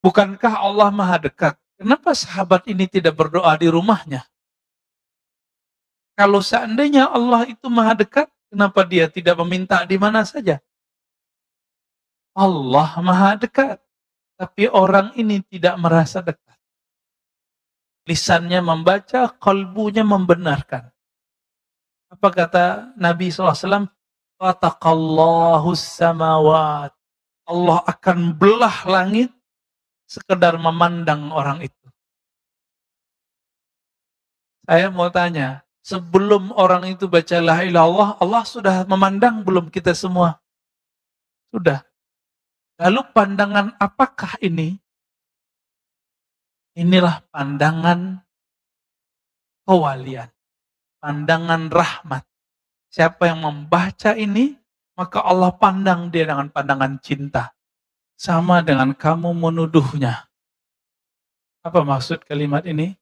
Bukankah Allah maha dekat? Kenapa sahabat ini tidak berdoa di rumahnya? Kalau seandainya Allah itu maha dekat, kenapa dia tidak meminta di mana saja? Allah maha dekat, tapi orang ini tidak merasa dekat. Lisannya membaca, kalbunya membenarkan. Apa kata Nabi SAW? Fataqallahu samawat. Allah akan belah langit sekedar memandang orang itu. Saya mau tanya, sebelum orang itu baca la ilaha illallah, Allah sudah memandang belum kita semua? Sudah. Lalu pandangan apakah ini? Inilah pandangan kewalian, pandangan rahmat. Siapa yang membaca ini, maka Allah pandang dia dengan pandangan cinta. Sama dengan kamu menuduhnya. Apa maksud kalimat ini?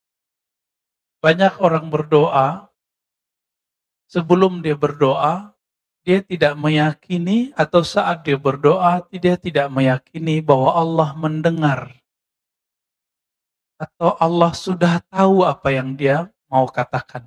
Banyak orang berdoa, sebelum dia berdoa, dia tidak meyakini, atau saat dia berdoa, dia tidak meyakini bahwa Allah mendengar. Atau Allah sudah tahu apa yang dia mau katakan.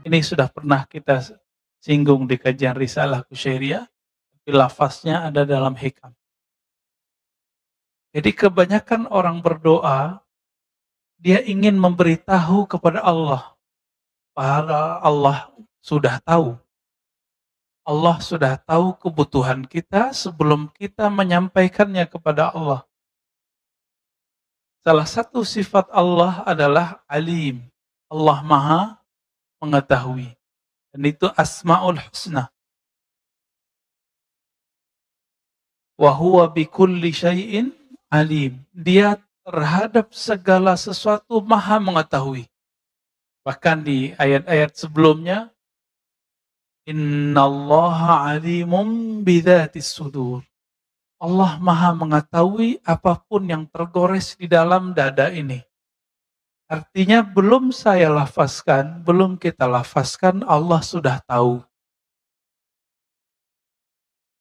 Ini sudah pernah kita singgung di kajian Risalah Kusyairiyah, tapi lafaznya ada dalam hikam. Jadi kebanyakan orang berdoa, dia ingin memberitahu kepada Allah. Padahal Allah sudah tahu. Allah sudah tahu kebutuhan kita sebelum kita menyampaikannya kepada Allah. Salah satu sifat Allah adalah alim. Allah maha mengetahui. Dan itu asma'ul husna. Wa huwa bikulli syai'in alim. Dia terhadap segala sesuatu maha mengetahui. Bahkan di ayat-ayat sebelumnya, innallaha alimum bidzatis sudur. Allah maha mengetahui apapun yang tergores di dalam dada ini. Artinya belum saya lafazkan, belum kita lafazkan, Allah sudah tahu.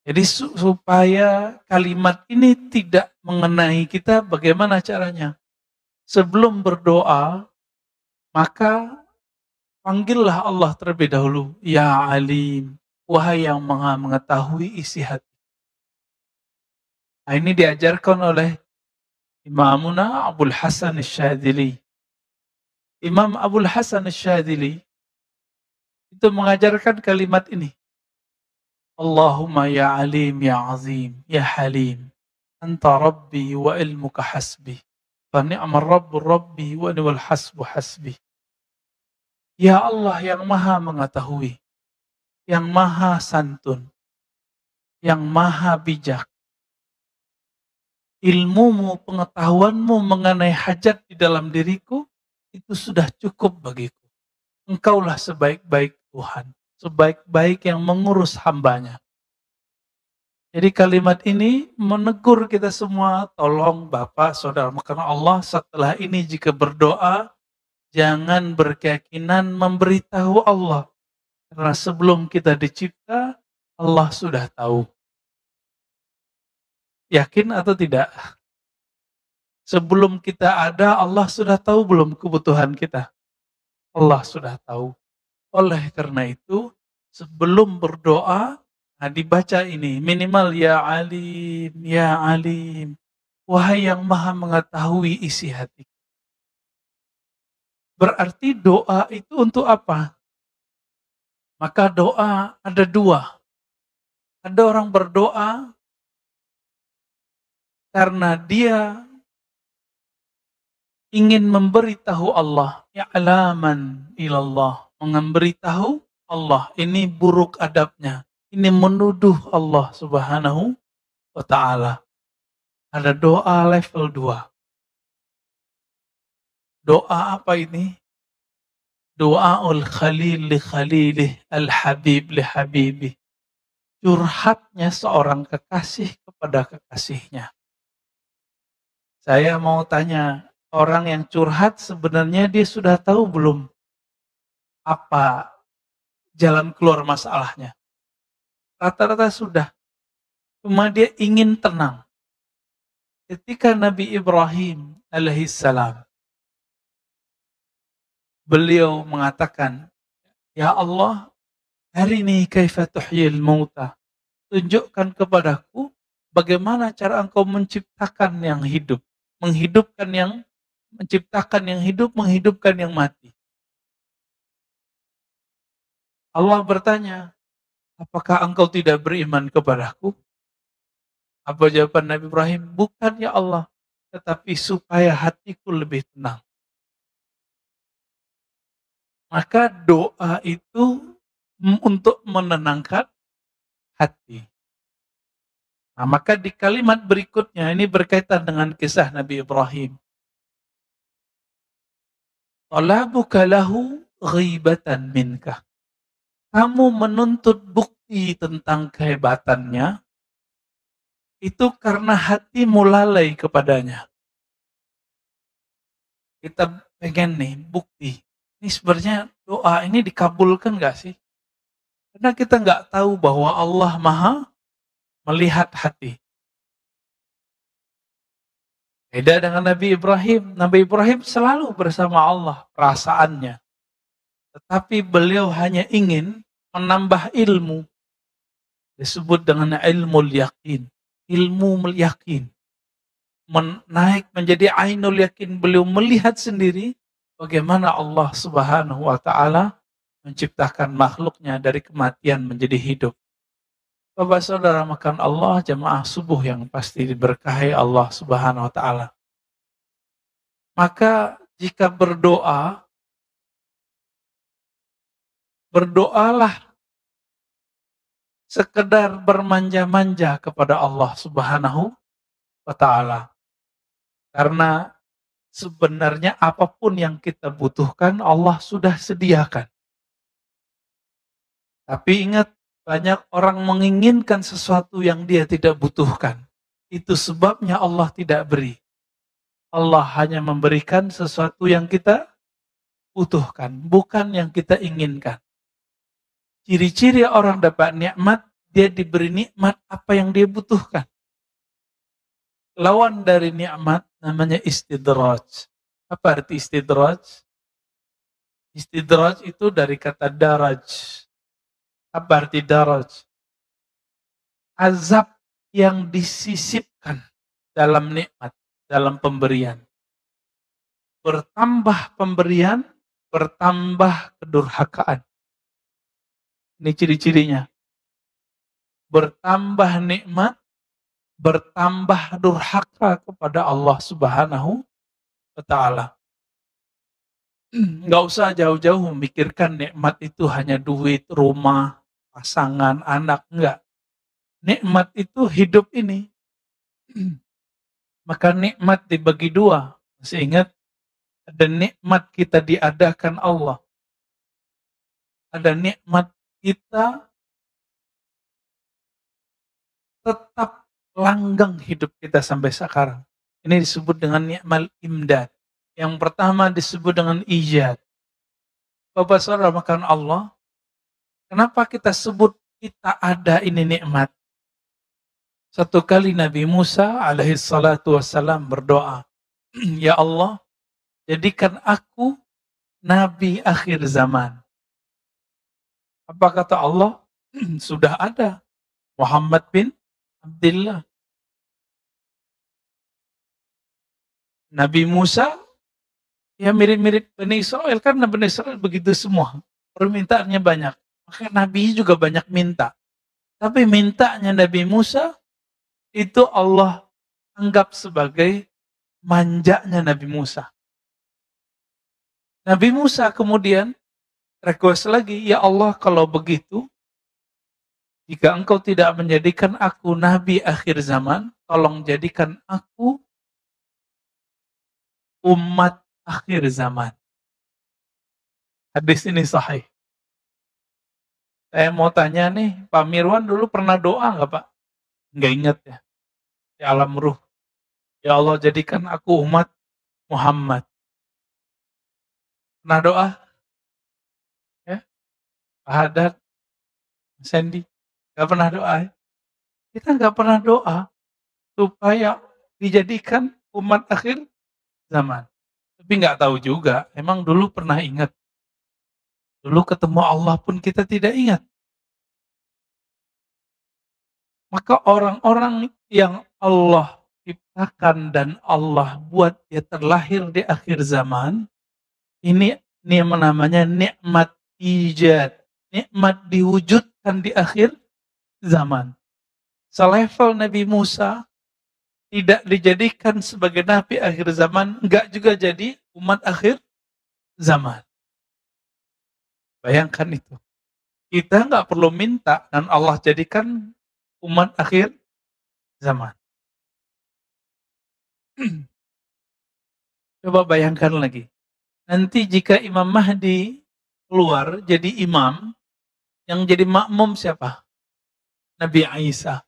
Jadi supaya kalimat ini tidak mengenai kita, bagaimana caranya? Sebelum berdoa, maka panggillah Allah terlebih dahulu. Ya alim, wahai yang maha mengetahui isi hati. Nah, ini diajarkan oleh Imamuna Abul Hasan Asy-Syadzili. Imam Abul Hasan Asy-Syadzili itu mengajarkan kalimat ini. Allahumma ya alim ya azim ya halim. Anta rabbi wa ilmuka hasbi. Fa ni'mar rabbu rabbi wa ni'mal hasbu hasbi. Ya Allah yang maha mengetahui, yang maha santun, yang maha bijak. Ilmumu, pengetahuanmu mengenai hajat di dalam diriku, itu sudah cukup bagiku. Engkaulah sebaik-baik Tuhan, sebaik-baik yang mengurus hambanya. Jadi kalimat ini menegur kita semua, tolong Bapak, Saudara, karena Allah setelah ini jika berdoa, jangan berkeyakinan memberitahu Allah. Karena sebelum kita dicipta, Allah sudah tahu. Yakin atau tidak? Sebelum kita ada, Allah sudah tahu belum kebutuhan kita? Allah sudah tahu. Oleh karena itu, sebelum berdoa, nah dibaca ini, minimal ya alim, wahai yang maha mengetahui isi hati. Berarti doa itu untuk apa? Maka doa ada dua. Ada orang berdoa karena dia ingin memberitahu Allah, ya'laman ilallah, memberitahu Allah, ini buruk adabnya, ini menuduh Allah Subhanahu wa ta'ala. Ada doa level 2. Doa apa ini? Doaul khalil li khalilih, al-habib li habibih. Curhatnya seorang kekasih kepada kekasihnya. Saya mau tanya, Orang yang curhat sebenarnya dia sudah tahu belum apa jalan keluar masalahnya. Rata-rata sudah. Cuma dia ingin tenang. Ketika Nabi Ibrahim alaihissalam, beliau mengatakan, "Ya Allah, arini kaifa tuhyil mauta." Tunjukkan kepadaku bagaimana cara engkau menciptakan yang hidup, menciptakan yang hidup, menghidupkan yang mati. Allah bertanya, apakah engkau tidak beriman kepadaku? Apa jawaban Nabi Ibrahim? Bukan ya Allah, tetapi supaya hatiku lebih tenang. Maka doa itu untuk menenangkan hati. Nah, maka di kalimat berikutnya ini berkaitan dengan kisah Nabi Ibrahim. Talabuka lahu ghibatan minka. Kamu menuntut bukti tentang kehebatannya, itu karena hatimu lalai kepadanya. Kita pengen nih bukti. Ini sebenarnya doa ini dikabulkan gak sih? Karena kita nggak tahu bahwa Allah Maha melihat hati. Beda dengan Nabi Ibrahim. Nabi Ibrahim selalu bersama Allah perasaannya. Tetapi beliau hanya ingin menambah ilmu. Disebut dengan ilmu yakin. Ilmu yakin. Naik menjadi ainul yakin. Beliau melihat sendiri bagaimana Allah Subhanahu wa ta'ala menciptakan makhluknya dari kematian menjadi hidup. Bapak saudara makan Allah, jemaah subuh yang pasti diberkahi Allah Subhanahu wa ta'ala. Maka jika berdoalah sekedar bermanja-manja kepada Allah Subhanahu wa ta'ala. Karena sebenarnya apapun yang kita butuhkan Allah sudah sediakan. Tapi ingat, banyak orang menginginkan sesuatu yang dia tidak butuhkan. Itu sebabnya Allah tidak beri. Allah hanya memberikan sesuatu yang kita butuhkan, bukan yang kita inginkan. Ciri-ciri orang dapat nikmat, dia diberi nikmat apa yang dia butuhkan. Lawan dari nikmat namanya istidraj. Apa arti istidraj? Istidraj itu dari kata daraj. Apa arti daraj? Azab yang disisipkan dalam nikmat, dalam pemberian. Bertambah pemberian, bertambah kedurhakaan. Ini ciri-cirinya. Bertambah nikmat, bertambah durhaka kepada Allah Subhanahu wa ta'ala. Nggak usah jauh-jauh memikirkan nikmat itu hanya duit, rumah, pasangan, anak. Enggak. Nikmat itu hidup ini. Maka nikmat dibagi dua. Masih ingat? Ada nikmat kita diadakan Allah. Ada nikmat kita tetap langgang hidup kita sampai sekarang. Ini disebut dengan nikmat imdad. Yang pertama disebut dengan ijad. Bapak saudara makan Allah, kenapa kita sebut kita ada ini nikmat? Satu kali Nabi Musa alaihi salatu wassalam berdoa, Ya Allah, jadikan aku Nabi akhir zaman. Apa kata Allah? Sudah ada Muhammad bin Abdullah. Nabi Musa, ya mirip-mirip Bani Israel, karena Bani Israel begitu semua. Permintaannya banyak. Maka Nabi juga banyak minta. Tapi mintanya Nabi Musa, itu Allah anggap sebagai manjanya Nabi Musa. Nabi Musa kemudian request lagi, Ya Allah kalau begitu, jika engkau tidak menjadikan aku Nabi akhir zaman, tolong jadikan aku umat akhir zaman. Hadis ini sahih. Saya mau tanya nih, Pak Mirwan dulu pernah doa nggak Pak? Nggak ingat ya. Di alam ruh. Ya Allah jadikan aku umat Muhammad. Pernah doa? Ya, Pak Hadar, Sandy, nggak pernah doa ya? Kita nggak pernah doa supaya dijadikan umat akhir zaman. Tapi nggak tahu juga, emang dulu pernah ingat? Dulu ketemu Allah pun kita tidak ingat. Maka orang-orang yang Allah ciptakan dan Allah buat dia terlahir di akhir zaman, ini yang namanya nikmat ijad, nikmat diwujudkan di akhir zaman. Selevel Nabi Musa tidak dijadikan sebagai nabi akhir zaman, enggak juga jadi umat akhir zaman. Bayangkan itu. Kita nggak perlu minta dan Allah jadikan umat akhir zaman. Coba bayangkan lagi. Nanti jika Imam Mahdi keluar jadi imam, yang jadi makmum siapa? Nabi Isa.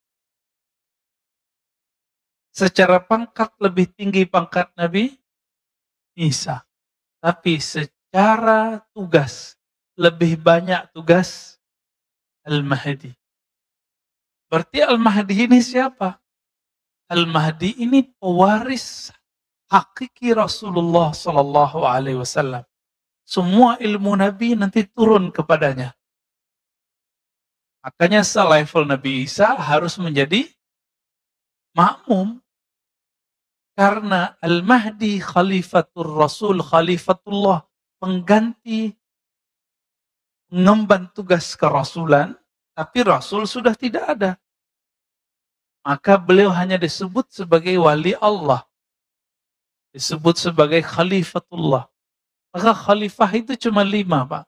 Secara pangkat lebih tinggi pangkat Nabi Isa. Tapi secara tugas, lebih banyak tugas Al-Mahdi. Berarti Al-Mahdi ini siapa? Al-Mahdi ini pewaris hakiki Rasulullah Sallallahu Alaihi Wasallam. Semua ilmu Nabi nanti turun kepadanya. Makanya selevel Nabi Isa harus menjadi makmum. Karena Al-Mahdi khalifatul Rasul, khalifatullah, pengganti mengemban tugas kerasulan, tapi Rasul sudah tidak ada. Maka beliau hanya disebut sebagai wali Allah. Disebut sebagai khalifatullah. Maka khalifah itu cuma 5, Pak.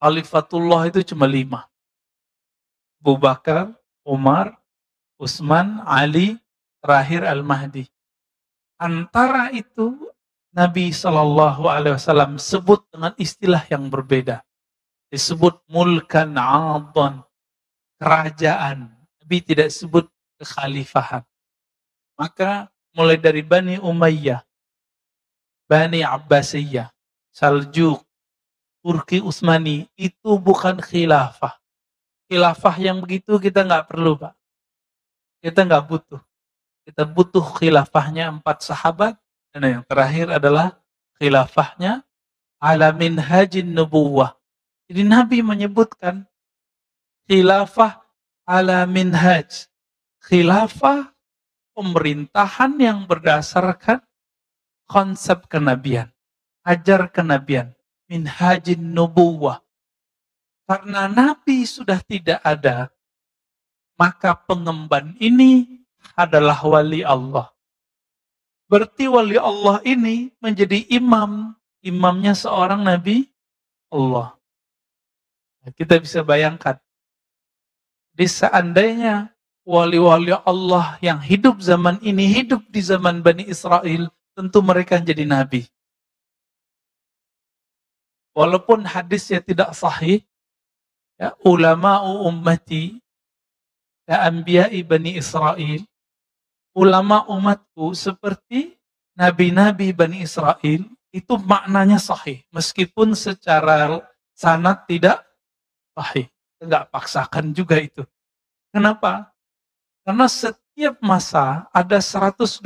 Khalifatullah itu cuma 5. Abu Bakar, Umar, Utsman, Ali, terakhir Al-Mahdi. Antara itu Nabi Shallallahu Alaihi Wasallam sebut dengan istilah yang berbeda. Disebut mulkan adhan, kerajaan. Nabi tidak sebut kekhalifahan. Maka mulai dari Bani Umayyah, Bani Abbasiyah, Saljuk, Turki Utsmani, itu bukan khilafah. Khilafah yang begitu kita nggak perlu, Pak. Kita nggak butuh. Kita butuh khilafahnya 4 sahabat, dan yang terakhir adalah khilafahnya ala minhajin nubuwah. Jadi Nabi menyebutkan khilafah ala minhaj. Khilafah pemerintahan yang berdasarkan konsep kenabian. Ajar kenabian. Minhajin nubuwah. Karena Nabi sudah tidak ada, maka pengemban ini adalah wali Allah. Berarti wali Allah ini menjadi imam. Imamnya seorang Nabi Allah. Nah, kita bisa bayangkan. Di seandainya wali-wali Allah yang hidup zaman ini, hidup di zaman Bani Israel, tentu mereka jadi Nabi. Walaupun hadisnya tidak sahih, ya, ulama'u ummati, ya anbiya'i Bani Israel, ulama umatku seperti nabi-nabi Bani Israel, itu maknanya sahih. Meskipun secara sanad tidak sahih. Enggak paksakan juga itu. Kenapa? Karena setiap masa ada 124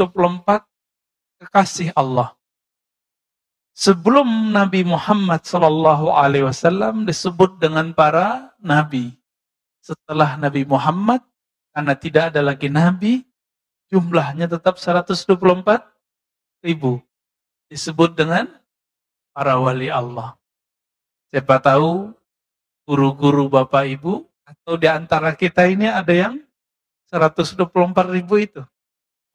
kekasih Allah. Sebelum Nabi Muhammad Sallallahu Alaihi Wasallam disebut dengan para nabi. Setelah Nabi Muhammad, karena tidak ada lagi nabi, jumlahnya tetap 124 ribu. Disebut dengan para wali Allah. Siapa tahu guru-guru Bapak Ibu atau di antara kita ini ada yang 124 ribu itu.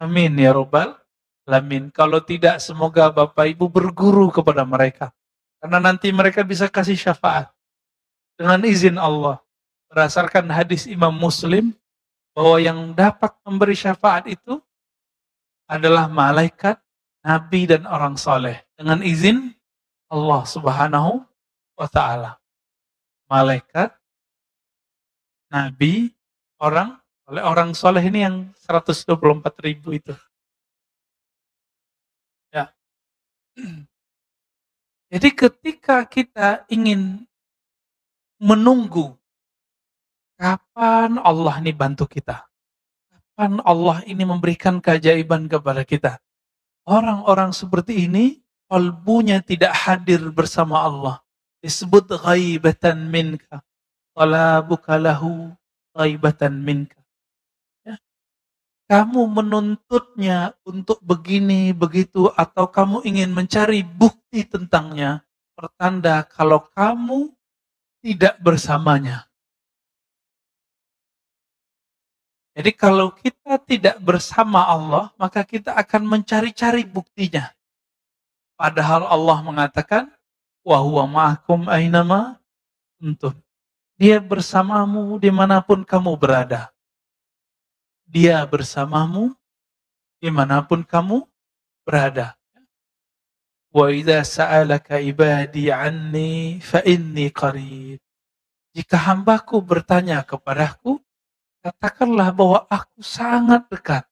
Amin ya Rabbal Alamin. Kalau tidak, semoga Bapak Ibu berguru kepada mereka. Karena nanti mereka bisa kasih syafaat. Dengan izin Allah. Berdasarkan hadis Imam Muslim, bahwa yang dapat memberi syafaat itu adalah malaikat, nabi, dan orang soleh. Dengan izin Allah Subhanahu wa Ta'ala. Malaikat, nabi, orang soleh ini yang 124 ribu itu. Ya. Jadi ketika kita ingin menunggu kapan Allah ini bantu kita, kapan Allah ini memberikan keajaiban kepada kita. Orang-orang seperti ini kalbunya tidak hadir bersama Allah. Disebut ghaibatan minka. Wala bukalahu ghaibatan minka. Ya. Kamu menuntutnya untuk begini, begitu, atau kamu ingin mencari bukti tentangnya, pertanda kalau kamu tidak bersamanya. Jadi kalau kita tidak bersama Allah, maka kita akan mencari-cari buktinya. Padahal Allah mengatakan, wa huwa ma'akum ainama kuntum. Dia bersamamu dimanapun kamu berada. Dia bersamamu dimanapun kamu berada. Wa idza sa'alaka ibadi anni fa inni qarib. Jika hambaku bertanya kepadaku, katakanlah bahwa aku sangat dekat.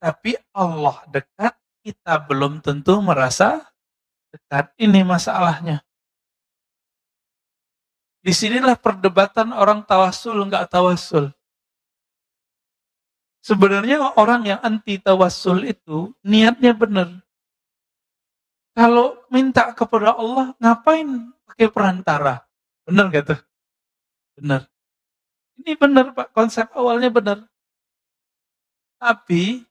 Tapi Allah dekat, kita belum tentu merasa dekat. Ini masalahnya. Disinilah perdebatan orang tawassul nggak tawassul. Sebenarnya orang yang anti tawassul itu niatnya benar. Kalau minta kepada Allah, ngapain pakai perantara? Benar nggak tuh? Benar. Ini benar Pak, konsep awalnya benar. Tapi,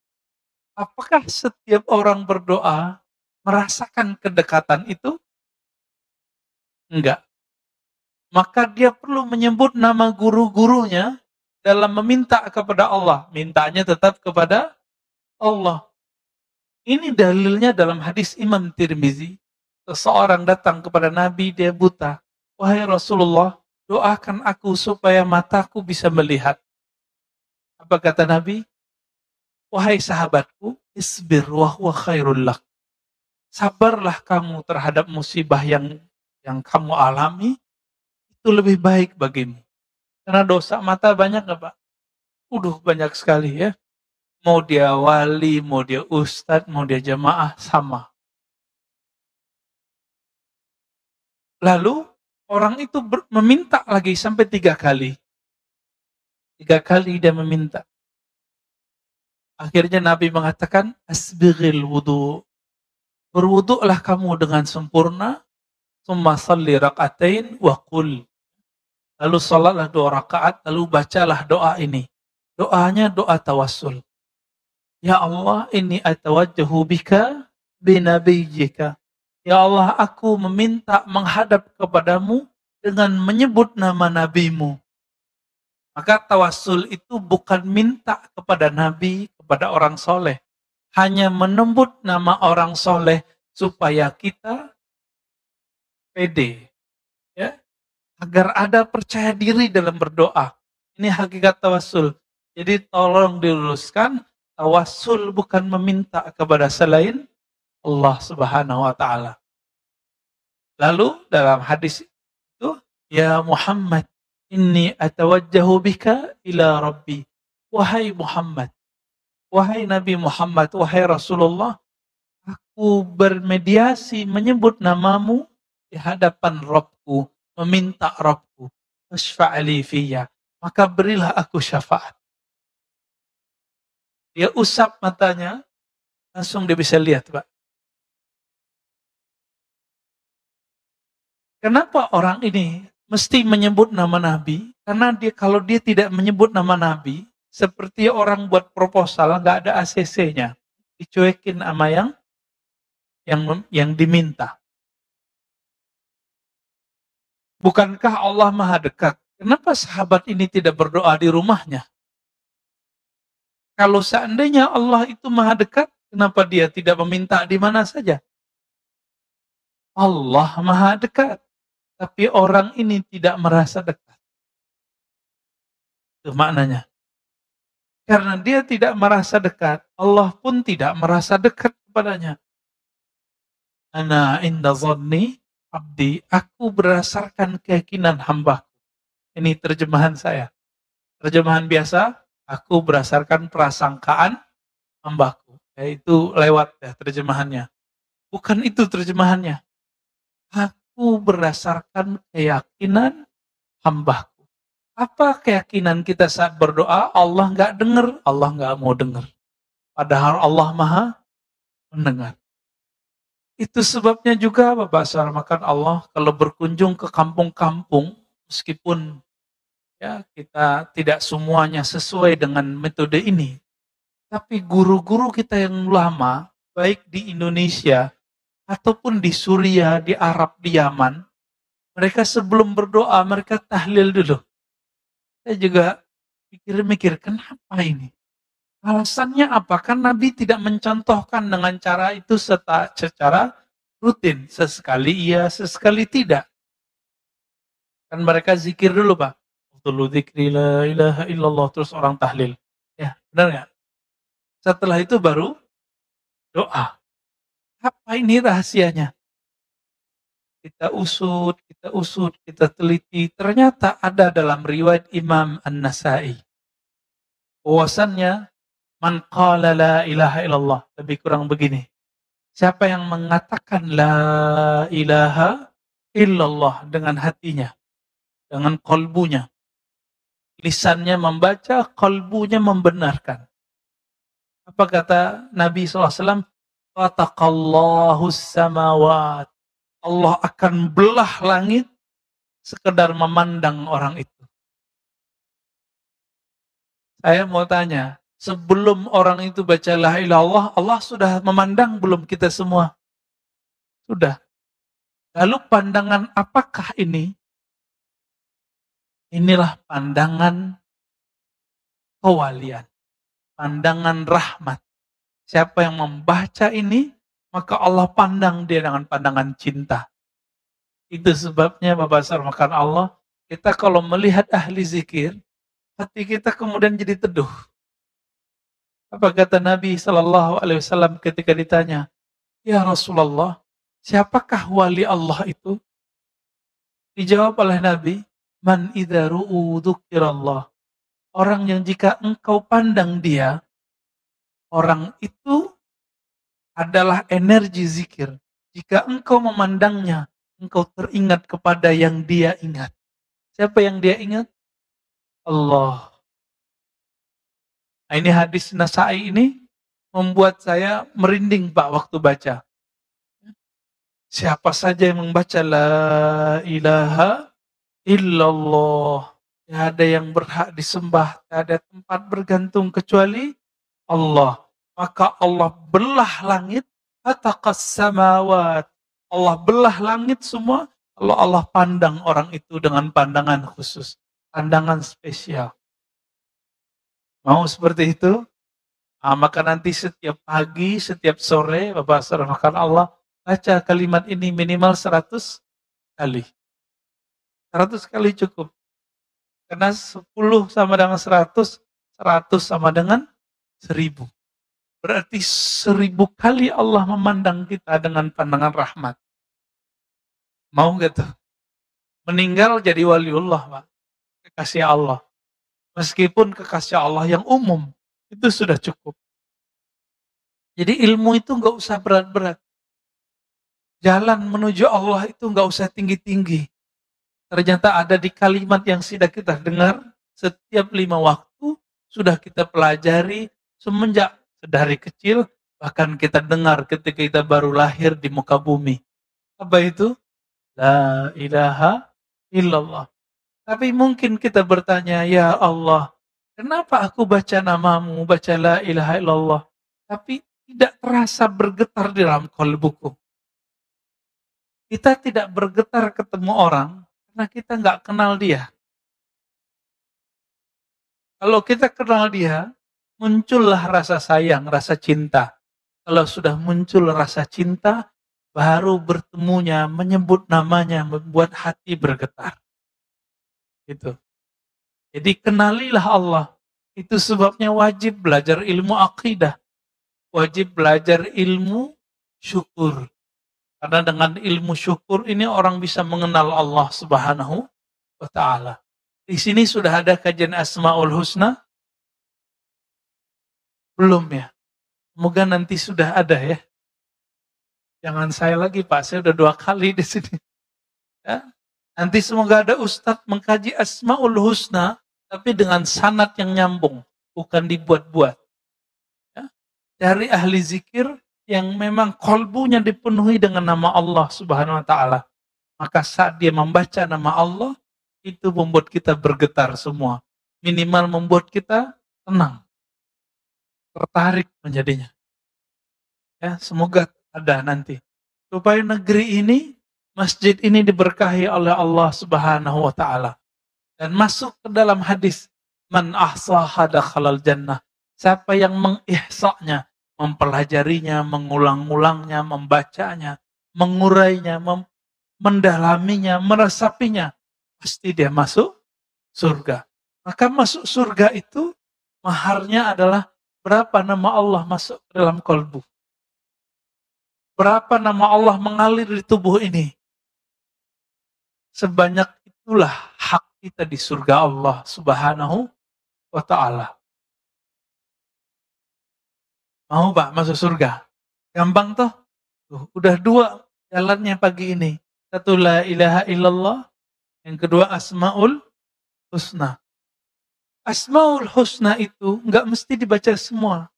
apakah setiap orang berdoa merasakan kedekatan itu? Enggak. Maka dia perlu menyebut nama guru-gurunya dalam meminta kepada Allah. Mintanya tetap kepada Allah. Ini dalilnya dalam hadis Imam Tirmizi. Seseorang datang kepada Nabi, dia buta. Wahai Rasulullah, doakan aku supaya mataku bisa melihat. Apa kata Nabi? Wahai sahabatku, isbir wa huwa khairul lak. Sabarlah kamu terhadap musibah yang kamu alami, itu lebih baik bagimu. Karena dosa mata banyak nggak Pak? Banyak sekali ya. Mau dia wali, mau dia ustadz, mau dia jamaah, sama. Lalu orang itu meminta lagi sampai 3 kali. 3 kali dia meminta. Akhirnya Nabi mengatakan, asbighil wudu. Berwuduklah kamu dengan sempurna, summa salli raka'atain wa qul. Lalu salatlah 2 rakaat, lalu bacalah doa ini. Doanya doa tawassul. Ya Allah, inni atawajjahu bika binabiyyika. Ya Allah, aku meminta menghadap kepadamu dengan menyebut nama nabimu. Maka tawassul itu bukan minta kepada nabi, kepada orang soleh. Hanya menyebut nama orang soleh supaya kita pede. Ya, agar ada percaya diri dalam berdoa. Ini hakikat tawassul. Jadi tolong diluruskan, tawassul bukan meminta kepada selain Allah Subhanahu wa taala. Lalu dalam hadis itu, ya Muhammad, inni atawajjahu bika ila Rabbi. Wahai Muhammad, wahai Nabi Muhammad, wahai Rasulullah, aku bermediasi menyebut namamu di hadapan Rabbku, meminta Rabbku, wasfa'li fiyya, maka berilah aku syafaat. Dia usap matanya, langsung dia bisa lihat, Pak. Kenapa orang ini mesti menyebut nama Nabi? Karena kalau dia tidak menyebut nama Nabi, seperti orang buat proposal, nggak ada ACC-nya. Dicuekin sama yang diminta. Bukankah Allah maha dekat? Kenapa sahabat ini tidak berdoa di rumahnya? Kalau seandainya Allah itu maha dekat, kenapa dia tidak meminta di mana saja? Allah maha dekat. Tapi orang ini tidak merasa dekat. Itu maknanya. Karena dia tidak merasa dekat, Allah pun tidak merasa dekat kepadanya. Ana inda dhanni abdi, aku berdasarkan keyakinan hamba. Ini terjemahan saya. Terjemahan biasa, aku berdasarkan prasangkaan hambaku. Itu lewat ya terjemahannya. Bukan itu terjemahannya. Aku berdasarkan keyakinan hambaku. Apa keyakinan kita saat berdoa? Allah nggak dengar, Allah nggak mau dengar. Padahal Allah maha mendengar. Itu sebabnya juga Bapak Sarmakan Allah kalau berkunjung ke kampung-kampung, meskipun ya kita tidak semuanya sesuai dengan metode ini, tapi guru-guru kita yang lama, baik di Indonesia ataupun di Suriah, di Arab, di Yaman, mereka sebelum berdoa mereka tahlil dulu. Saya juga mikir-mikir, kenapa ini? Alasannya apa? Kan Nabi tidak mencontohkan dengan cara itu secara rutin. Sesekali iya, sesekali tidak. Kan mereka zikir dulu, Pak. Tulu zikri la ilaha illallah, terus orang tahlil. Ya, benar nggak? Setelah itu baru doa. Apa ini rahasianya? Kita usut, kita teliti. Ternyata ada dalam riwayat Imam An-Nasai. Bahwasannya, man qala la ilaha illallah. Lebih kurang begini. Siapa yang mengatakan la ilaha illallah dengan hatinya, dengan kolbunya. Lisannya membaca, kolbunya membenarkan. Apa kata Nabi SAW? Fataqallahu samawat. Allah akan belah langit sekedar memandang orang itu. Saya mau tanya, sebelum orang itu baca la ilaha illallah, Allah sudah memandang belum kita semua? Sudah. Lalu pandangan apakah ini? Inilah pandangan kewalian, pandangan rahmat. Siapa yang membaca ini, maka Allah pandang dia dengan pandangan cinta. Itu sebabnya Bapak Sarmakan Allah, kita kalau melihat ahli zikir, hati kita kemudian jadi teduh. Apa kata Nabi SAW ketika ditanya, ya Rasulullah, siapakah wali Allah itu? Dijawab oleh Nabi, man idza ru'u dzukirallah. Orang yang jika engkau pandang dia, orang itu adalah energi zikir. Jika engkau memandangnya, engkau teringat kepada yang dia ingat. Siapa yang dia ingat? Allah. Nah, ini hadis Nasai ini membuat saya merinding Pak waktu baca. Siapa saja yang membaca la ilaha illallah. Tidak ada yang berhak disembah, tidak ada tempat bergantung kecuali Allah. Maka Allah belah langit, ataqas samawat. Allah belah langit semua, kalau Allah pandang orang itu dengan pandangan khusus, pandangan spesial. Mau seperti itu? Nah, maka nanti setiap pagi, setiap sore, Bapak Sarmakan Allah, baca kalimat ini minimal 100 kali. 100 kali cukup. Karena 10 sama dengan 100, 100 sama dengan 1000. Berarti 1000 kali Allah memandang kita dengan pandangan rahmat. Mau gak tuh? Meninggal jadi waliullah, Pak. Kekasih Allah. Meskipun kekasih Allah yang umum, itu sudah cukup. Jadi ilmu itu gak usah berat-berat. Jalan menuju Allah itu gak usah tinggi-tinggi. Ternyata ada di kalimat yang sudah kita dengar setiap 5 waktu, sudah kita pelajari semenjak dari kecil, bahkan kita dengar ketika kita baru lahir di muka bumi. Apa itu? La ilaha illallah. Tapi mungkin kita bertanya, ya Allah, kenapa aku baca namamu, baca la ilaha illallah, tapi tidak terasa bergetar di dalam kolbuku. Kita tidak bergetar ketemu orang, karena kita nggak kenal dia. Kalau kita kenal dia, muncullah rasa sayang, rasa cinta. Kalau sudah muncul rasa cinta, baru bertemunya, menyebut namanya, membuat hati bergetar. Gitu. Jadi kenalilah Allah. Itu sebabnya wajib belajar ilmu akidah. Wajib belajar ilmu syukur. Karena dengan ilmu syukur ini orang bisa mengenal Allah Subhanahu wa ta'ala. Di sini sudah ada kajian Asmaul Husna? Belum ya? Semoga nanti sudah ada ya. Jangan saya lagi Pak, saya udah 2 kali di sini. Ya. Nanti semoga ada ustadz mengkaji Asmaul Husna, tapi dengan sanad yang nyambung, bukan dibuat-buat. Ya. Dari ahli zikir yang memang kolbunya dipenuhi dengan nama Allah Subhanahu wa Ta'ala. Maka saat dia membaca nama Allah, itu membuat kita bergetar semua. Minimal membuat kita tenang, tertarik menjadinya. Ya, semoga ada nanti. Supaya negeri ini, masjid ini diberkahi oleh Allah Subhanahu wa Ta'ala. Dan masuk ke dalam hadis, man ahsaha dakhalal jannah. Siapa yang mengihsa'nya, mempelajarinya, mengulang-ulangnya, membacanya, mengurainya, mendalaminya, meresapinya, pasti dia masuk surga. Maka masuk surga itu maharnya adalah berapa nama Allah masuk ke dalam kolbu. Berapa nama Allah mengalir di tubuh ini. Sebanyak itulah hak kita di surga Allah Subhanahu wa Ta'ala. Mau Pak masuk surga? Gampang toh? Udah 2 jalannya pagi ini. Satu la ilaha illallah, yang kedua Asmaul Husna. Asmaul Husna itu nggak mesti dibaca semua.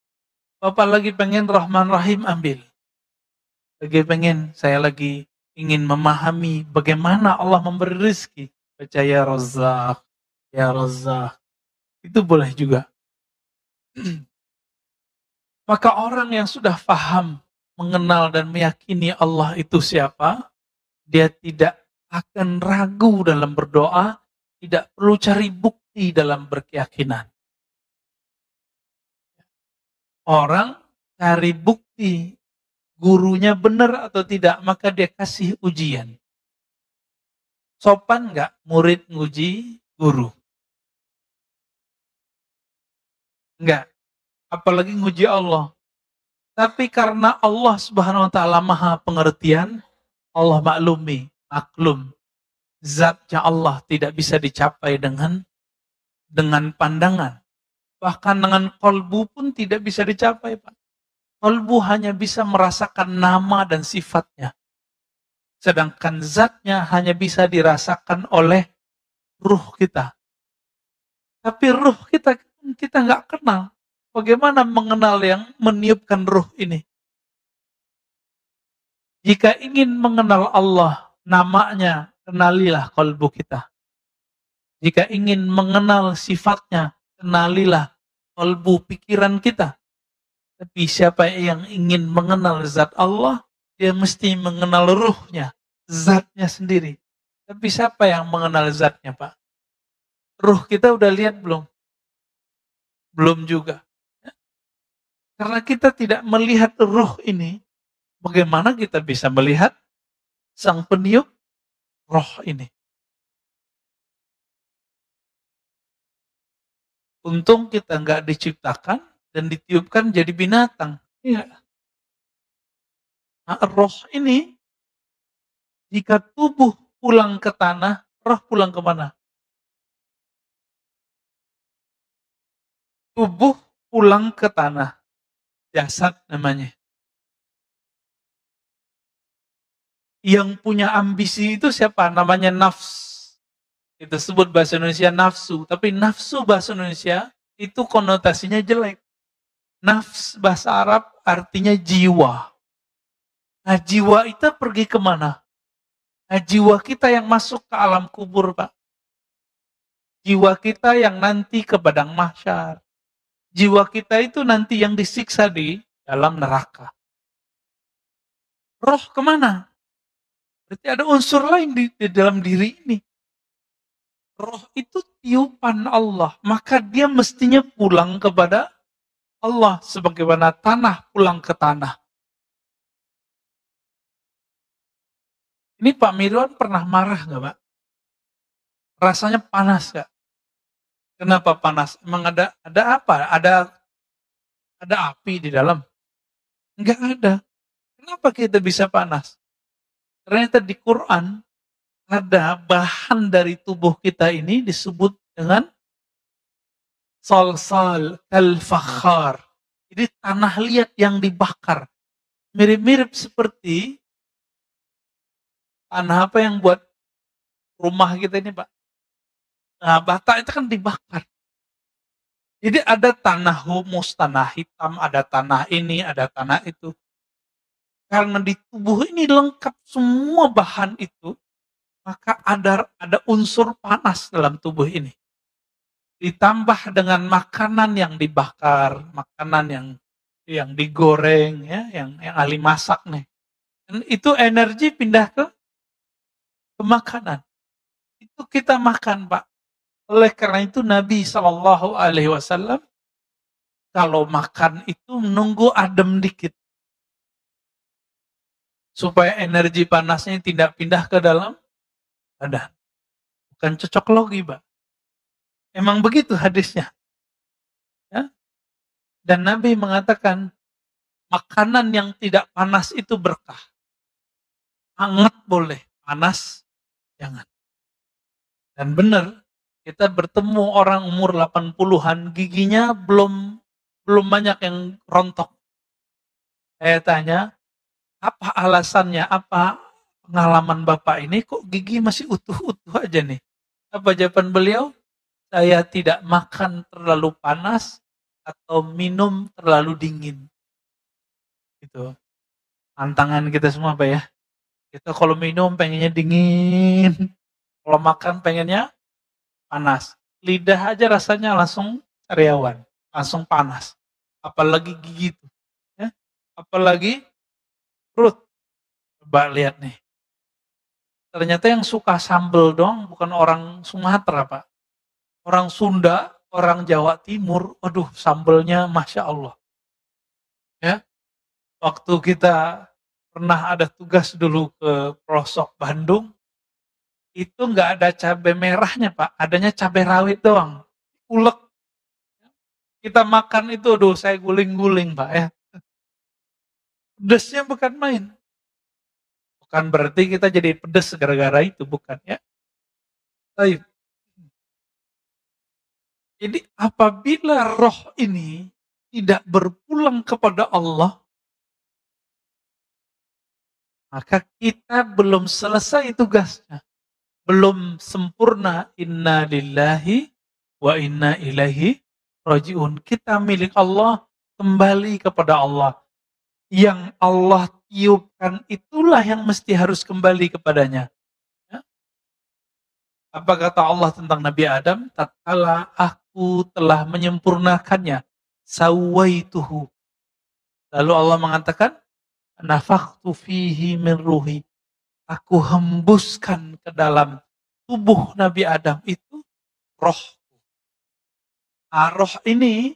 Bapak lagi pengen Rahman Rahim, ambil. Saya lagi ingin memahami bagaimana Allah memberi rezeki. Baca ya Razzaq, ya Razzaq. Itu boleh juga. Maka orang yang sudah paham, mengenal dan meyakini Allah itu siapa, dia tidak akan ragu dalam berdoa, tidak perlu cari bukti dalam berkeyakinan. Orang cari bukti gurunya benar atau tidak, maka dia kasih ujian. Sopan nggak murid nguji guru? Enggak. Apalagi nguji Allah. Tapi karena Allah Subhanahu wa Ta'ala maha pengertian, Allah maklum. Zatnya Allah tidak bisa dicapai dengan pandangan. Bahkan dengan kolbu pun tidak bisa dicapai, Pak. Kolbu hanya bisa merasakan nama dan sifatnya. Sedangkan zatnya hanya bisa dirasakan oleh ruh kita. Tapi ruh kita nggak kenal. Bagaimana mengenal yang meniupkan ruh ini? Jika ingin mengenal Allah, namanya, kenalilah kolbu kita. Jika ingin mengenal sifatnya, kenalilah kolbu pikiran kita. Tapi siapa yang ingin mengenal zat Allah, dia mesti mengenal ruhnya, zatnya sendiri. Tapi siapa yang mengenal zatnya, Pak? Ruh kita udah lihat belum? Belum juga. Karena kita tidak melihat ruh ini, bagaimana kita bisa melihat sang peniup roh ini? Untung kita nggak diciptakan dan ditiupkan jadi binatang. Iya. Nah, roh ini, jika tubuh pulang ke tanah, roh pulang ke mana? Tubuh pulang ke tanah. Jasad namanya. Yang punya ambisi itu siapa? Namanya nafs. Kita sebut bahasa Indonesia nafsu. Tapi nafsu bahasa Indonesia itu konotasinya jelek. Nafs bahasa Arab artinya jiwa. Nah, jiwa itu pergi kemana? Nah, jiwa kita yang masuk ke alam kubur, Pak. Jiwa kita yang nanti ke padang mahsyar. Jiwa kita itu nanti yang disiksa di dalam neraka. Roh kemana? Berarti ada unsur lain di dalam diri ini. Roh itu tiupan Allah. Maka dia mestinya pulang kepada Allah. Sebagaimana tanah pulang ke tanah. Ini Pak Mirwan pernah marah nggak, Pak? Rasanya panas nggak? Kenapa panas? Emang ada apa? Ada api di dalam? Enggak ada. Kenapa kita bisa panas? Ternyata di Quran ada bahan dari tubuh kita ini disebut dengan salsal kal fakhar. Jadi tanah liat yang dibakar. Mirip-mirip seperti tanah apa yang buat rumah kita ini, Pak. Nah, bata itu kan dibakar. Jadi ada tanah humus, tanah hitam, ada tanah ini, ada tanah itu. Karena di tubuh ini lengkap semua bahan itu, maka ada unsur panas dalam tubuh ini. Ditambah dengan makanan yang dibakar, makanan yang digoreng, ya, yang ahli masak nih. Dan itu energi pindah ke makanan. Itu kita makan, Pak. Oleh karena itu Nabi Shallallahu Alaihi Wasallam kalau makan itu menunggu adem dikit supaya energi panasnya tidak pindah ke dalam badan. Bukan cocok logi, Pak. Emang begitu hadisnya. Ya? Dan Nabi mengatakan makanan yang tidak panas itu berkah. Hangat boleh, panas jangan. Dan benar, kita bertemu orang umur 80-an, giginya belum banyak yang rontok. Saya tanya, apa alasannya, apa pengalaman Bapak ini kok gigi masih utuh-utuh aja nih? Apa jawaban beliau? Saya tidak makan terlalu panas atau minum terlalu dingin. Gitu. Tantangan kita semua, Pak ya. Kita kalau minum pengennya dingin, kalau makan pengennya panas. Lidah aja rasanya langsung sariawan, langsung panas. Apalagi gigi itu. Ya. Apalagi perut. Coba lihat nih. Ternyata yang suka sambel dong bukan orang Sumatera, Pak. Orang Sunda, orang Jawa Timur, aduh sambelnya Masya Allah. Ya, waktu kita pernah ada tugas dulu ke pelosok Bandung, itu nggak ada cabai merahnya, Pak. Adanya cabai rawit doang. Ulek. Kita makan itu, aduh saya guling-guling, Pak ya. Pedesnya bukan main. Bukan berarti kita jadi pedes gara-gara itu, bukan ya. Baik. Jadi apabila roh ini tidak berpulang kepada Allah, maka kita belum selesai tugasnya. Belum sempurna. Inna lillahi wa inna ilaihi rajiun. Kita milik Allah, kembali kepada Allah. Yang Allah tiupkan itulah yang mesti harus kembali kepadanya. Ya. Apa kata Allah tentang Nabi Adam? Tatkala aku telah menyempurnakannya, sawaituhu. Lalu Allah mengatakan, nafakhtu fihi min ruhi. Aku hembuskan ke dalam tubuh Nabi Adam itu roh. Roh ini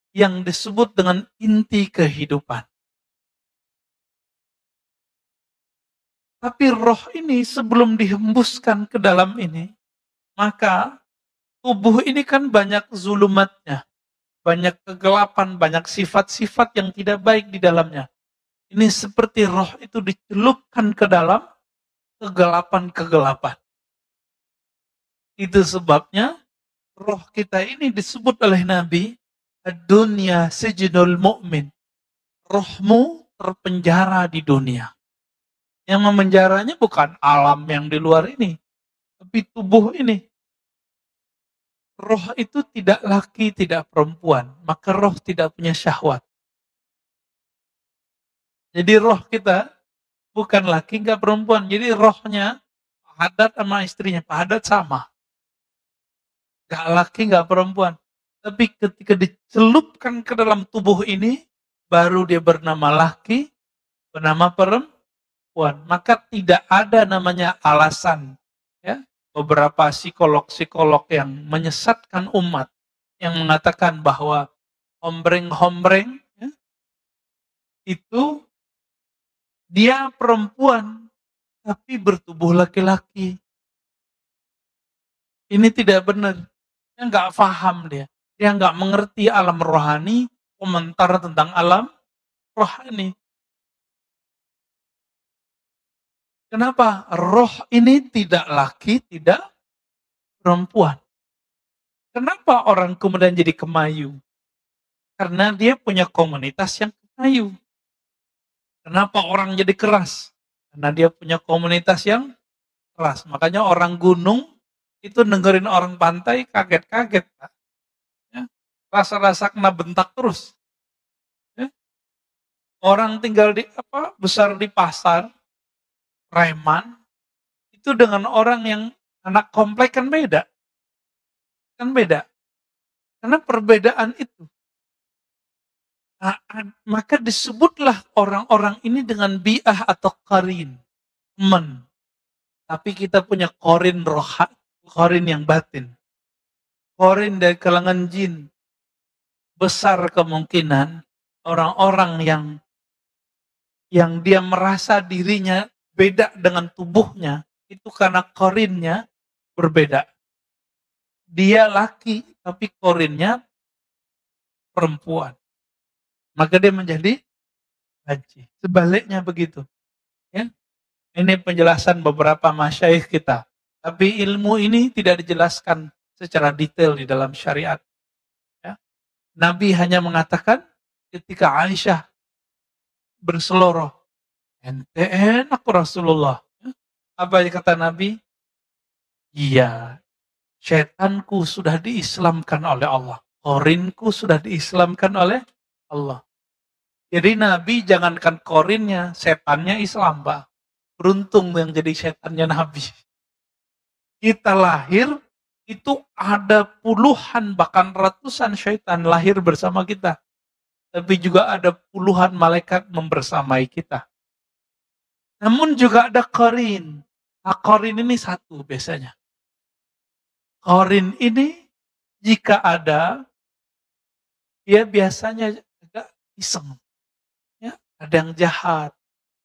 yang disebut dengan inti kehidupan. Tapi roh ini sebelum dihembuskan ke dalam ini, maka tubuh ini kan banyak zulumatnya, banyak kegelapan, banyak sifat-sifat yang tidak baik di dalamnya. Ini seperti roh itu dicelupkan ke dalam kegelapan-kegelapan. Itu sebabnya roh kita ini disebut oleh Nabi, dunia sijnul mu'min. Rohmu terpenjara di dunia. Yang memenjaranya bukan alam yang di luar ini, tapi tubuh ini. Roh itu tidak laki, tidak perempuan, maka roh tidak punya syahwat. Jadi roh kita bukan laki, nggak perempuan. Jadi rohnya padat sama istrinya, padat sama. Nggak laki, nggak perempuan. Tapi ketika dicelupkan ke dalam tubuh ini, baru dia bernama laki, bernama perempuan. Maka tidak ada namanya alasan. Ya, beberapa psikolog-psikolog yang menyesatkan umat, yang mengatakan bahwa hombreng-hombreng ya, itu dia perempuan tapi bertubuh laki-laki. Ini tidak benar. Dia nggak paham dia. Dia nggak mengerti alam rohani, komentar tentang alam rohani. Kenapa? Roh ini tidak laki, tidak perempuan. Kenapa orang kemudian jadi kemayu? Karena dia punya komunitas yang kemayu. Kenapa orang jadi keras? Karena dia punya komunitas yang keras. Makanya orang gunung itu dengerin orang pantai kaget-kaget, Pak. Ya. Rasa-rasa kena bentak terus. Ya. Orang tinggal besar di pasar, preman, itu dengan orang yang anak komplek kan beda. Kan beda. Karena perbedaan itu. Nah, maka disebutlah orang-orang ini dengan bi'ah atau qarin. Teman. Tapi kita punya qarin roha, qarin yang batin. Qarin dari kalangan jin. Besar kemungkinan orang-orang yang dia merasa dirinya beda dengan tubuhnya, itu karena qarinnya berbeda. Dia laki, tapi qarinnya perempuan. Maka dia menjadi haji. Sebaliknya begitu. Ya. Ini penjelasan beberapa masyayikh kita. Tapi ilmu ini tidak dijelaskan secara detail di dalam syariat. Ya. Nabi hanya mengatakan ketika Aisyah berseloroh, ente enak Rasulullah. Ya. Apa yang kata Nabi? Iya, setanku sudah diislamkan oleh Allah. Korinku sudah diislamkan oleh Allah. Jadi Nabi jangankan korinnya, setannya Islam, Pak. Beruntung yang jadi setannya Nabi. Kita lahir, itu ada puluhan bahkan ratusan syaitan lahir bersama kita. Tapi juga ada puluhan malaikat membersamai kita. Namun juga ada korin. Nah, korin ini satu biasanya. Korin ini jika ada, dia biasanya agak iseng. Ya, ada yang jahat.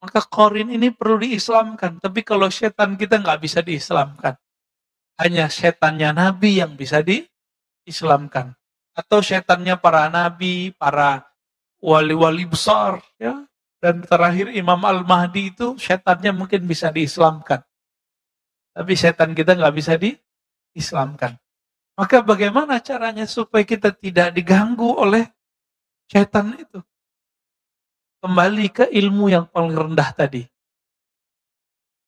Maka korin ini perlu diislamkan. Tapi kalau setan kita nggak bisa diislamkan. Hanya setannya Nabi yang bisa diislamkan. Atau setannya para Nabi, para wali-wali besar. Ya. Dan terakhir Imam Al-Mahdi itu setannya mungkin bisa diislamkan. Tapi setan kita nggak bisa diislamkan. Maka bagaimana caranya supaya kita tidak diganggu oleh setan itu? Kembali ke ilmu yang paling rendah tadi.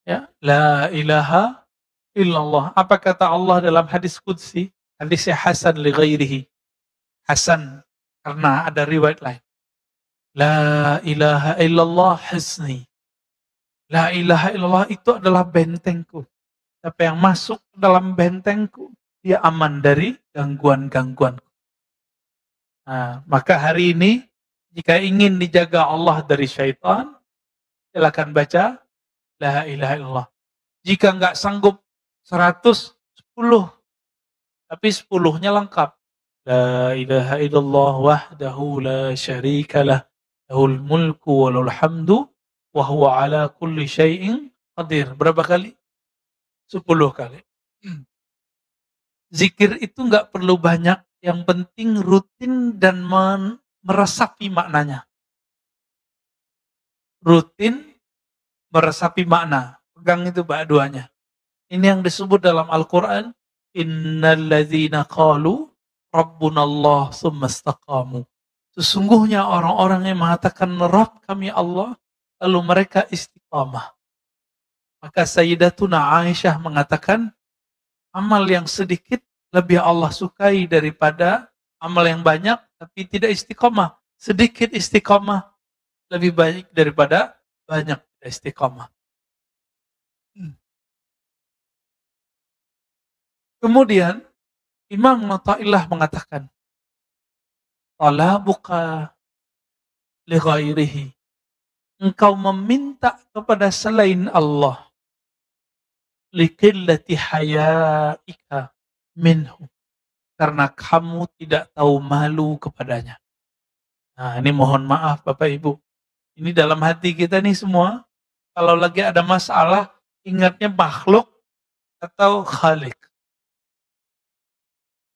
Ya, la ilaha illallah. Apa kata Allah dalam hadis qudsi? Hadisnya hasan li ghairihi. Hasan karena ada riwayat lain. La ilaha illallah hisni. La ilaha illallah itu adalah bentengku. Siapa yang masuk dalam bentengku, dia aman dari gangguan-gangguanku. Nah, maka hari ini, jika ingin dijaga Allah dari syaitan, silakan baca La ilaha illallah. Jika nggak sanggup 100, 10. Tapi 10-nya lengkap. La ilaha illallah wahdahu la syarikalah. Lahul mulku walul hamdu. Wa huwa ala kulli syai'in qadir. Berapa kali? 10 kali. Zikir itu nggak perlu banyak. Yang penting rutin dan meresapi maknanya. Rutin meresapi makna. Pegang itu duanya. Ini yang disebut dalam Al-Quran. Innalladzina qalu Rabbunallah summa istaqamu. Sesungguhnya orang-orang yang mengatakan Rabb kami Allah, lalu mereka istiqamah. Maka Sayyidatuna Aisyah mengatakan, amal yang sedikit lebih Allah sukai daripada amal yang banyak tapi tidak istiqamah. Sedikit istiqamah lebih baik daripada banyak tidak istiqamah. Kemudian Imam Athaillah mengatakan, talabuka li ghairihi. Engkau meminta kepada selain Allah. Liqillati hayaika minhu. Karena kamu tidak tahu malu kepadanya. Nah, ini mohon maaf Bapak Ibu. Ini dalam hati kita nih semua. Kalau lagi ada masalah, ingatnya makhluk atau khalik.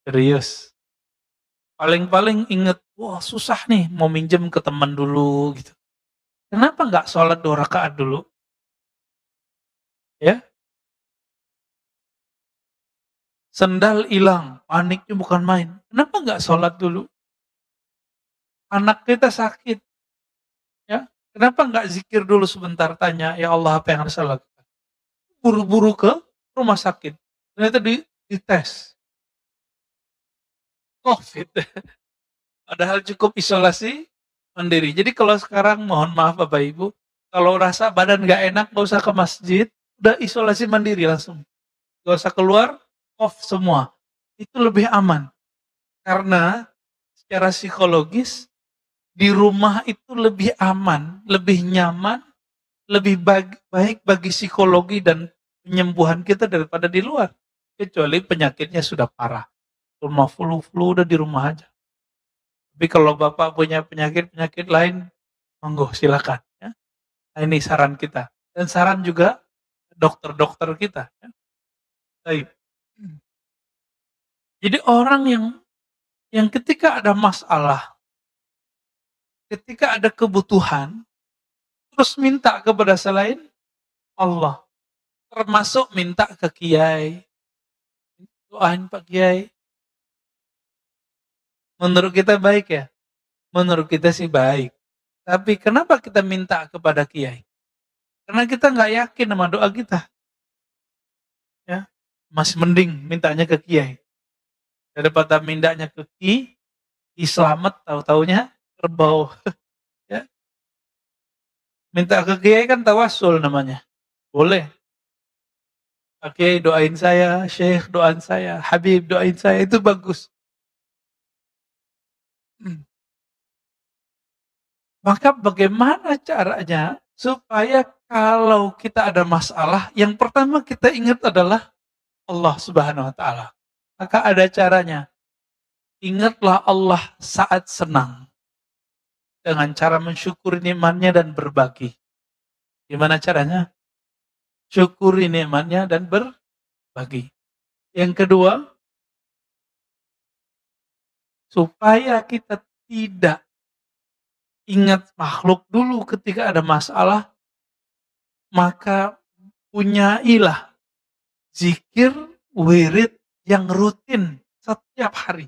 Serius. Paling-paling ingat, wah susah nih mau minjem ke teman dulu gitu. Kenapa nggak sholat 2 rakaat dulu? Ya. Sendal hilang, paniknya bukan main. Kenapa nggak sholat dulu? Anak kita sakit. Ya. Kenapa nggak zikir dulu sebentar, tanya, ya Allah apa yang harus saya lakukan? Buru-buru ke rumah sakit. Ternyata dites. COVID. Padahal cukup isolasi mandiri. Jadi kalau sekarang mohon maaf Bapak Ibu, kalau rasa badan nggak enak nggak usah ke masjid, udah isolasi mandiri langsung. Nggak usah keluar, off semua. Itu lebih aman. Karena secara psikologis di rumah itu lebih aman, lebih nyaman, lebih baik bagi psikologi dan penyembuhan kita daripada di luar. Kecuali penyakitnya sudah parah. Rumah flu udah di rumah aja. Tapi kalau Bapak punya penyakit-penyakit lain, monggo silakan. Ya. Nah, ini saran kita. Dan saran juga dokter-dokter kita. Ya. Baik. Jadi orang yang ketika ada masalah, ketika ada kebutuhan, terus minta kepada selain Allah. Termasuk minta ke kiai. Doain Pak Kiai. Menurut kita baik ya? Menurut kita sih baik. Tapi kenapa kita minta kepada kiai? Karena kita nggak yakin sama doa kita. Ya, masih mending mintanya ke kiai daripada mintanya ke selamat tahu-taunya kerbau. Ya, minta ke kiai kan tawasul namanya. Boleh. Oke, doain saya, Syekh doain saya, Habib doain saya, itu bagus. Maka bagaimana caranya supaya kalau kita ada masalah, yang pertama kita ingat adalah Allah Subhanahu wa taala. Maka ada caranya. Ingatlah Allah saat senang dengan cara mensyukuri nikmatnya dan berbagi. Gimana caranya? Syukuri nikmatnya dan berbagi. Yang kedua, supaya kita tidak ingat makhluk dulu ketika ada masalah, maka punyailah zikir, wirid yang rutin setiap hari.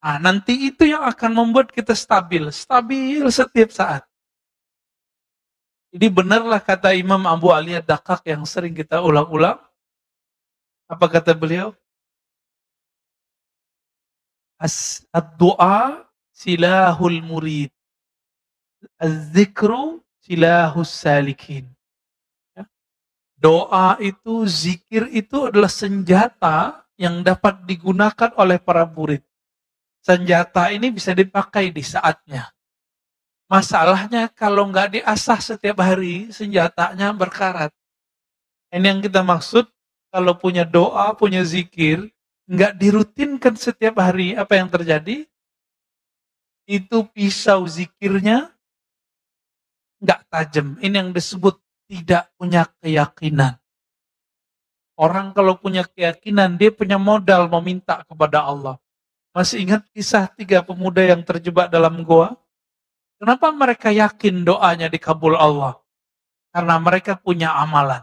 Nah, nanti itu yang akan membuat kita stabil setiap saat. Jadi benarlah kata Imam Abu Ali Ad-Dakak yang sering kita ulang-ulang. Apa kata beliau? Ad-du'a silahul murid. Az-zikru silahus salikin. Ya. Doa itu, zikir itu adalah senjata yang dapat digunakan oleh para murid. Senjata ini bisa dipakai di saatnya. Masalahnya kalau nggak diasah setiap hari, senjatanya berkarat. Ini yang kita maksud, kalau punya doa, punya zikir, nggak dirutinkan setiap hari, apa yang terjadi? Itu pisau zikirnya nggak tajam. Ini yang disebut tidak punya keyakinan. Orang kalau punya keyakinan, dia punya modal meminta kepada Allah. Masih ingat kisah 3 pemuda yang terjebak dalam goa? Kenapa mereka yakin doanya dikabul Allah? Karena mereka punya amalan.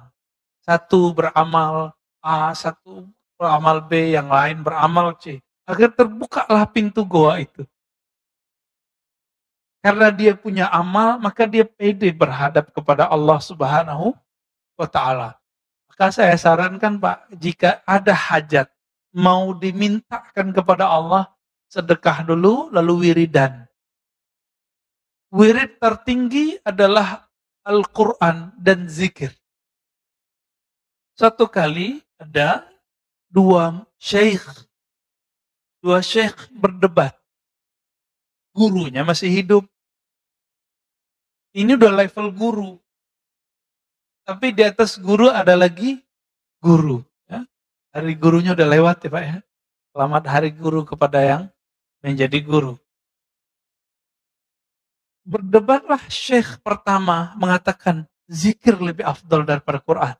Satu beramal A, satu beramal B, yang lain beramal C. Agar terbukalah pintu goa itu. Karena dia punya amal, maka dia pede berhadap kepada Allah Subhanahu wa Ta'ala. Maka saya sarankan Pak, jika ada hajat, mau dimintakan kepada Allah, sedekah dulu, lalu wiridan. Wirid tertinggi adalah Al-Quran dan zikir. Satu kali ada dua syekh berdebat. Gurunya masih hidup. Ini udah level guru. Tapi di atas guru ada lagi guru. Ya. Hari gurunya udah lewat ya Pak ya. Selamat hari guru kepada yang menjadi guru. Berdebatlah syekh pertama mengatakan zikir lebih afdal daripada Quran.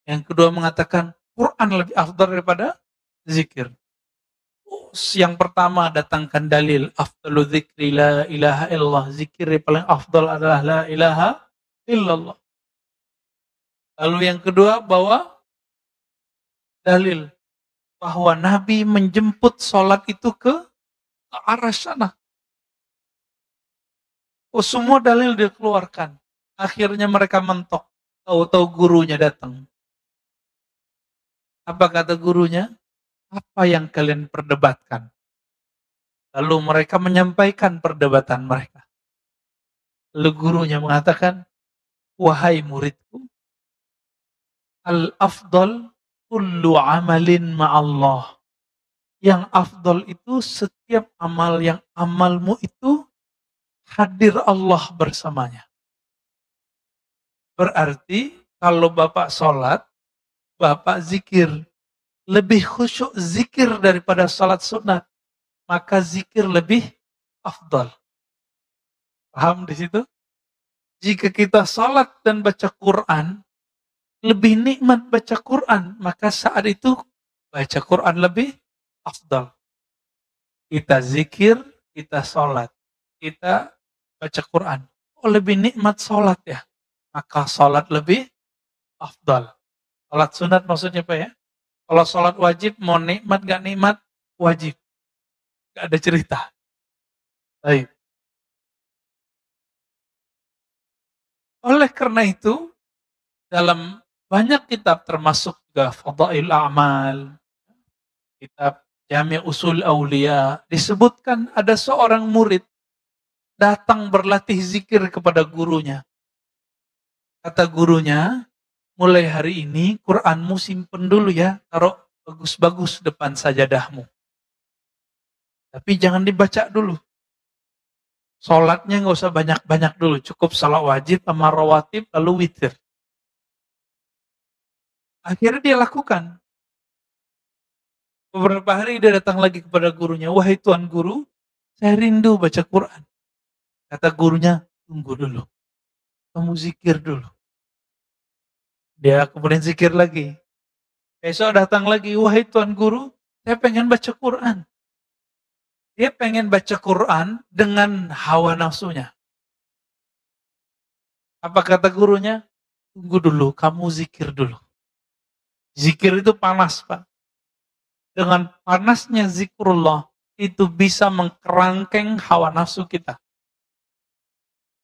Yang kedua mengatakan Quran lebih afdal daripada zikir. Yang pertama datangkan dalil afdalu dzikri la ilaha illallah. Zikir yang paling afdal adalah la ilaha illallah. Lalu yang kedua bawa dalil bahwa Nabi menjemput sholat itu ke arah sana. Oh, semua dalil dikeluarkan. Akhirnya mereka mentok. Tahu-tahu gurunya datang. Apa kata gurunya? Apa yang kalian perdebatkan? Lalu mereka menyampaikan perdebatan mereka. Lalu gurunya mengatakan, wahai muridku, al-afdal kullu amalin ma'allah. Yang afdal itu setiap amal yang amalmu itu hadir Allah bersamanya. Berarti kalau Bapak sholat, Bapak zikir. Lebih khusyuk zikir daripada sholat sunat. Maka zikir lebih afdal. Paham di situ? Jika kita sholat dan baca Quran, lebih nikmat baca Quran, maka saat itu baca Quran lebih afdal. Kita zikir, kita sholat, kita baca Quran. Oh, lebih nikmat sholat ya. Maka sholat lebih afdal. Sholat sunat maksudnya Pak ya? Kalau sholat wajib, mau nikmat gak nikmat, wajib. Gak ada cerita. Baik. Oleh karena itu, dalam banyak kitab termasuk juga Fadail A'mal, kitab Jami' Usul Aulia, disebutkan ada seorang murid datang berlatih zikir kepada gurunya. Kata gurunya, mulai hari ini Qur'anmu simpen dulu ya, taruh bagus-bagus depan sajadahmu. Tapi jangan dibaca dulu. Sholatnya nggak usah banyak-banyak dulu, cukup salat wajib sama rawatib lalu witir. Akhirnya dia lakukan. Beberapa hari dia datang lagi kepada gurunya, wahai tuan guru, saya rindu baca Quran. Kata gurunya, tunggu dulu, kamu zikir dulu. Dia kemudian zikir lagi. Besok datang lagi, wahai tuan guru, saya pengen baca Quran. Dia pengen baca Quran dengan hawa nafsunya. Apa kata gurunya? Tunggu dulu, kamu zikir dulu. Zikir itu panas, Pak. Dengan panasnya zikrullah, itu bisa mengkerangkeng hawa nafsu kita.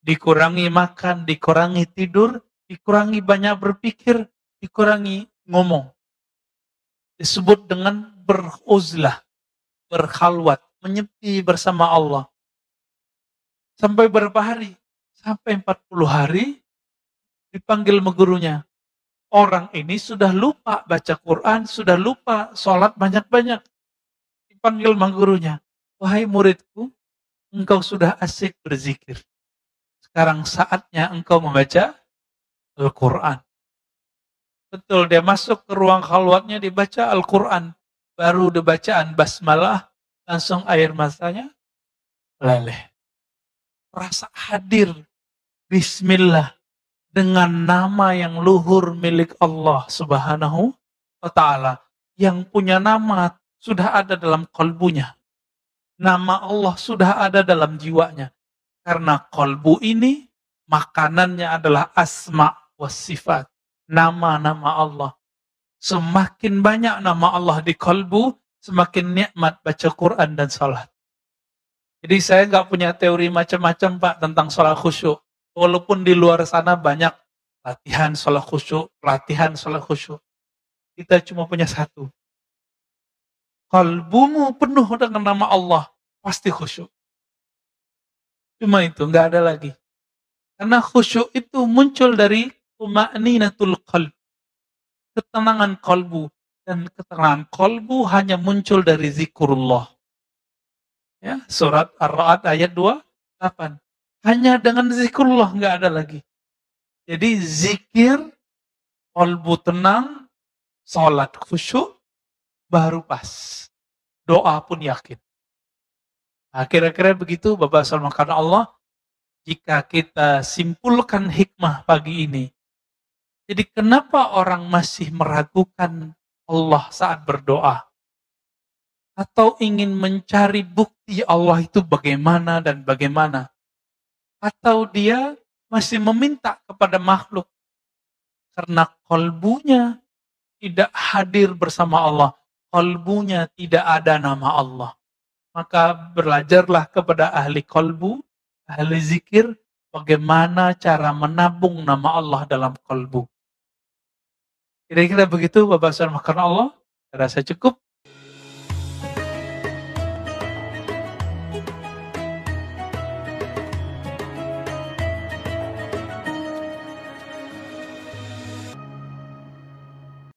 Dikurangi makan, dikurangi tidur, dikurangi banyak berpikir, dikurangi ngomong. Disebut dengan beruzlah, berkhalwat, menyepi bersama Allah. Sampai berapa hari? Sampai 40 hari dipanggil sama gurunya. Orang ini sudah lupa baca Quran, sudah lupa sholat banyak-banyak. Dipanggil sama gurunya. Wahai muridku, engkau sudah asik berzikir. Sekarang saatnya engkau membaca Al-Quran. Betul, dia masuk ke ruang khalwatnya, dibaca Al-Quran. Baru dibacaan basmalah, langsung air matanya leleh. Rasa hadir, bismillah, dengan nama yang luhur milik Allah Subhanahu wa ta'ala. Yang punya nama sudah ada dalam kalbunya. Nama Allah sudah ada dalam jiwanya. Karena kalbu ini, makanannya adalah asma wa sifat. Nama-nama Allah. Semakin banyak nama Allah di kalbu, semakin nikmat baca Quran dan salat. Jadi saya nggak punya teori macam-macam Pak tentang salat khusyuk. Walaupun di luar sana banyak latihan salat khusyuk, pelatihan salat khusyuk. Kita cuma punya satu. Kalbumu penuh dengan nama Allah, pasti khusyuk. Cuma itu, nggak ada lagi. Karena khusyuk itu muncul dari tuma'ninatul qalb. Ketenangan kalbu. Dan ketenangan kalbu hanya muncul dari zikrullah. Ya, surat Ar-Ra'd ayat 28. Hanya dengan zikrullah nggak ada lagi. Jadi zikir, kalbu tenang, salat khusyuk, baru pas. Doa pun yakin. Nah, kira-kira begitu Bapak Salman karena Allah. Jika kita simpulkan hikmah pagi ini. Jadi kenapa orang masih meragukan Allah saat berdoa? Atau ingin mencari bukti Allah itu bagaimana dan bagaimana? Atau dia masih meminta kepada makhluk? Karena kalbunya tidak hadir bersama Allah. Kalbunya tidak ada nama Allah. Maka belajarlah kepada ahli kalbu, ahli zikir, bagaimana cara menabung nama Allah dalam kalbu. Kira-kira begitu, Bapak Saudara Allah. Saya rasa cukup.